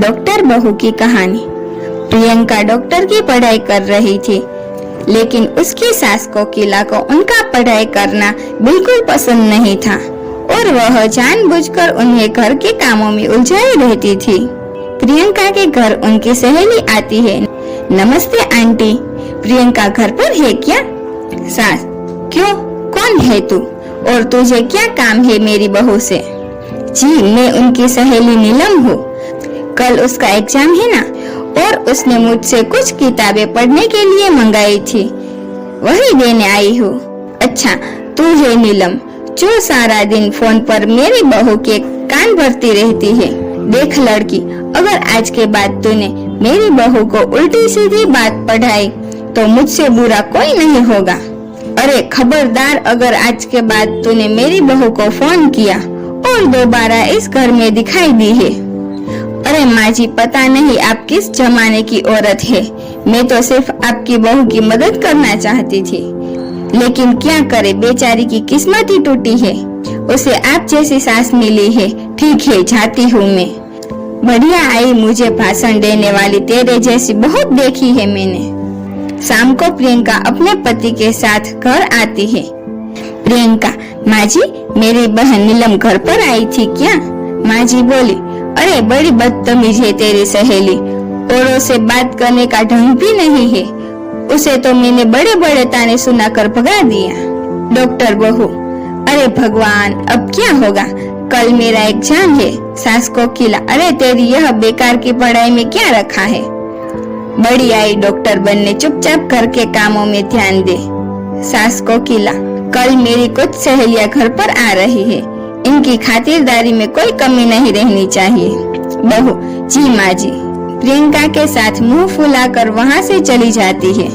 Doctor बहू की कहानी। प्रियंका डॉक्टर की पढ़ाई कर रही थी, लेकिन उसकी सास कोकिला को उनका पढ़ाई करना बिल्कुल पसंद नहीं था और वह जानबूझकर उन्हें घर के कामों में उलझाई रहती थी। प्रियंका के घर उनकी सहेली आती है। नमस्ते आंटी, प्रियंका घर पर है क्या? सास: क्यों, कौन है तू और तुझे क्या काम है मेरी बहू से? जी, मैं उनकी सहेली नीलम हूँ। कल उसका एग्जाम है ना, और उसने मुझसे कुछ किताबें पढ़ने के लिए मंगाई थी, वही देने आई हूँ। अच्छा, तू है नीलम जो सारा दिन फोन पर मेरी बहू के कान भरती रहती है। देख लड़की, अगर आज के बाद तूने मेरी बहू को उल्टी सीधी बात पढ़ाई तो मुझसे बुरा कोई नहीं होगा। अरे खबरदार, अगर आज के बाद तूने मेरी बहू को फोन किया और दोबारा इस घर में दिखाई दी है। अरे माँ जी, पता नहीं आप किस जमाने की औरत है, मैं तो सिर्फ आपकी बहू की मदद करना चाहती थी, लेकिन क्या करे, बेचारी की किस्मत ही टूटी है, उसे आप जैसी सास मिली है। ठीक है, जाती हूँ मैं। बढ़िया आई, मुझे भाषण देने वाली तेरे जैसी बहुत देखी है मैंने। शाम को प्रियंका अपने पति के साथ घर आती है। प्रियंका: माँ जी, मेरी बहन नीलम घर पर आई थी क्या? माँ जी बोली: अरे बड़ी बदतमीज है तेरी सहेली, औरों से बात करने का ढंग भी नहीं है, उसे तो मैंने बड़े बड़े ताने सुनाकर भगा दिया। डॉक्टर बहू: अरे भगवान, अब क्या होगा, कल मेरा एग्जाम है। सास कोकिला: अरे तेरी यह बेकार की पढ़ाई में क्या रखा है? बड़ी आई डॉक्टर बनने, चुपचाप घर के कामों में ध्यान दे। सास कोकिला: कल मेरी कुछ सहेलियां घर पर आ रही है, इनकी खातिरदारी में कोई कमी नहीं रहनी चाहिए। बहू: जी माँ जी। प्रियंका के साथ मुंह फुलाकर वहाँ से चली जाती है।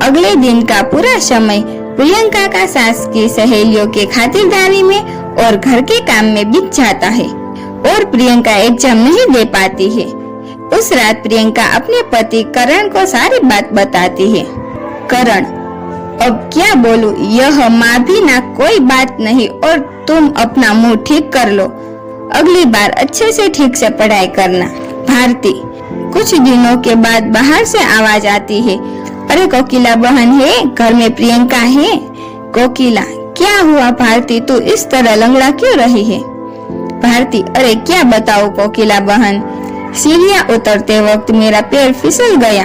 अगले दिन का पूरा समय प्रियंका का सास की सहेलियों के खातिरदारी में और घर के काम में बीत जाता है और प्रियंका एग्जाम नहीं दे पाती है। उस रात प्रियंका अपने पति करण को सारी बात बताती है। करण: अब क्या बोलूं, यह माँ भी ना कोई बात नहीं, और तुम अपना मुंह ठीक कर लो, अगली बार अच्छे से ठीक से पढ़ाई करना। भारती: कुछ दिनों के बाद बाहर से आवाज आती है। अरे कोकिला बहन है, घर में प्रियंका है। कोकिला: क्या हुआ भारती, तू इस तरह लंगड़ा क्यों रही है? भारती: अरे क्या बताओ कोकिला बहन, सीढ़ियाँ उतरते वक्त मेरा पैर फिसल गया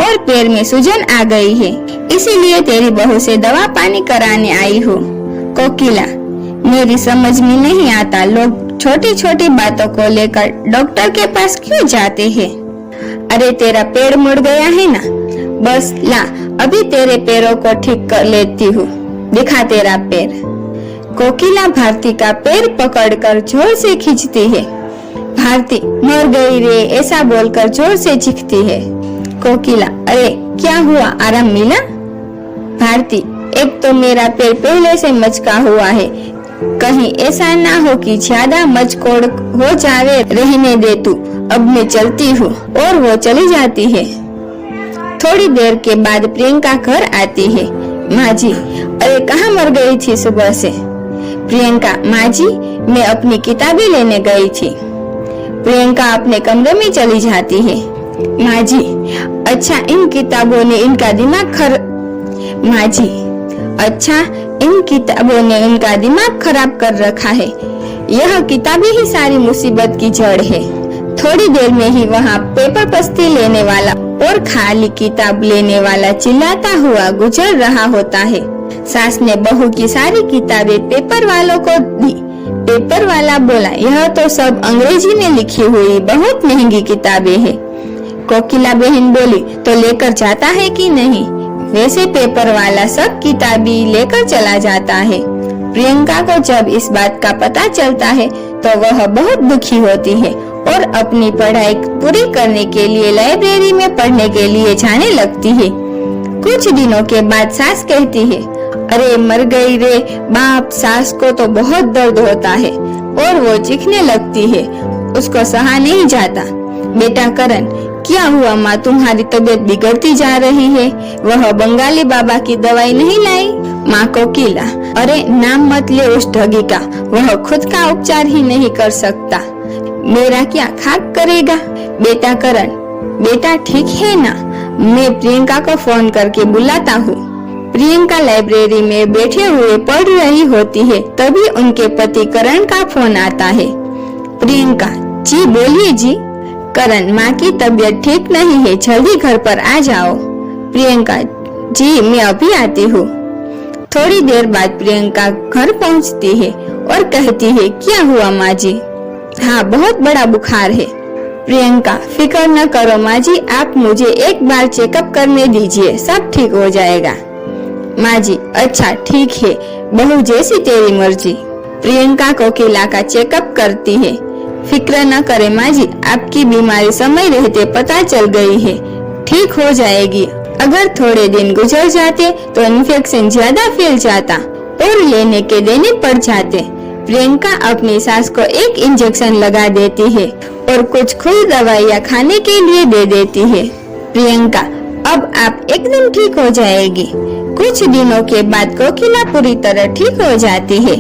और पैर में सूजन आ गई है, इसीलिए तेरी बहू से दवा पानी कराने आई हूँ। कोकिला: मेरी समझ में नहीं आता, लोग छोटी छोटी बातों को लेकर डॉक्टर के पास क्यों जाते हैं? अरे तेरा पैर मुड़ गया है ना, बस ला, अभी तेरे पैरों को ठीक कर लेती हूँ, दिखा तेरा पैर। कोकिला भारती का पैर पकड़कर जोर से खींचती है। भारती मर गई रे, ऐसा बोलकर जोर से चीखती है। कोकिला: अरे क्या हुआ, आराम मिला? भारती: एक तो मेरा पैर पहले से मचका हुआ है, कहीं ऐसा ना हो कि ज्यादा मचकोड़ हो जावे। रहने दे तू, अब मैं चलती हूँ। और वो चली जाती है। थोड़ी देर के बाद प्रियंका घर आती है। माँ जी: अरे कहाँ मर गई थी सुबह से? प्रियंका: माँ जी, मैं अपनी किताबें लेने गई थी। प्रियंका अपने कमरे में चली जाती है। माँ जी: अच्छा, इन किताबों ने इनका दिमाग माँ जी: अच्छा, इन किताबों ने इनका दिमाग खराब कर रखा है, यह किताबें ही सारी मुसीबत की जड़ है। थोड़ी देर में ही वहाँ पेपर पस्ती लेने वाला और खाली किताब लेने वाला चिल्लाता हुआ गुजर रहा होता है। सास ने बहू की सारी किताबें पेपर वालों को दी। पेपर वाला बोला: यह तो सब अंग्रेजी में लिखी हुई बहुत महंगी किताबें हैं। कोकिला बहन बोली: तो लेकर जाता है कि नहीं? वैसे पेपर वाला सब किताबें लेकर चला जाता है। प्रियंका को जब इस बात का पता चलता है तो वह बहुत दुखी होती है और अपनी पढ़ाई पूरी करने के लिए लाइब्रेरी में पढ़ने के लिए जाने लगती है। कुछ दिनों के बाद सास कहती है: अरे मर गई रे बाप, सास को तो बहुत दर्द होता है, और वो चीखने लगती है। उसको सहा नहीं जाता। बेटा करण, क्या हुआ माँ, तुम्हारी तबीयत बिगड़ती जा रही है, वह बंगाली बाबा की दवाई नहीं लाई? माँ कोकिला: अरे नाम मत ले उस ठगी का, वह खुद का उपचार ही नहीं कर सकता, मेरा क्या खाक करेगा। बेटा करण, बेटा ठीक है ना? मैं प्रियंका को फोन करके बुलाता हूँ। प्रियंका लाइब्रेरी में बैठे हुए पढ़ रही होती है, तभी उनके पति करण का फोन आता है। प्रियंका, जी बोलिए जी। करण, माँ की तबीयत ठीक नहीं है, जल्दी घर पर आ जाओ। प्रियंका, जी मैं अभी आती हूँ। थोड़ी देर बाद प्रियंका घर पहुँचती है और कहती है, क्या हुआ माँ जी? हाँ, बहुत बड़ा बुखार है। प्रियंका, फिक्र न करो माँ जी, आप मुझे एक बार चेकअप करने दीजिए, सब ठीक हो जाएगा। माँ जी, अच्छा ठीक है, बहू जैसी तेरी मर्जी। प्रियंका कोकिला का चेकअप करती है। फिक्र न करे माँ जी, आपकी बीमारी समय रहते पता चल गई है, ठीक हो जाएगी। अगर थोड़े दिन गुजर जाते तो इन्फेक्शन ज्यादा फैल जाता और लेने के देने पड़ जाते। प्रियंका अपनी सास को एक इंजेक्शन लगा देती है और कुछ खुद दवाइयाँ खाने के लिए दे देती है। प्रियंका, अब आप एकदम ठीक हो जाएगी। कुछ दिनों के बाद कोकिला पूरी तरह ठीक हो जाती है।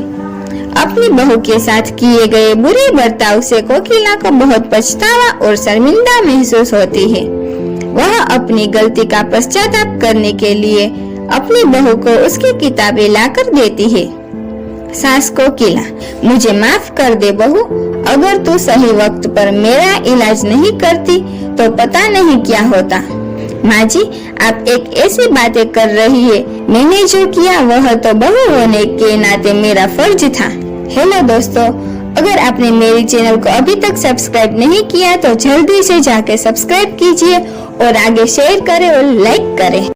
अपनी बहू के साथ किए गए बुरे बर्ताव से कोकिला को बहुत पछतावा और शर्मिंदा महसूस होती है। वह अपनी गलती का पश्चाताप करने के लिए अपनी बहू को उसकी किताबें लाकर देती है। सास कोकिला, मुझे माफ कर दे बहू, अगर तू सही वक्त पर मेरा इलाज नहीं करती तो पता नहीं क्या होता। माँ जी, आप एक ऐसी बातें कर रही है, मैंने जो किया वह तो बहू होने के नाते मेरा फर्ज था। हेलो दोस्तों, अगर आपने मेरी चैनल को अभी तक सब्सक्राइब नहीं किया तो जल्दी से जाके सब्सक्राइब कीजिए और आगे शेयर करें और लाइक करें।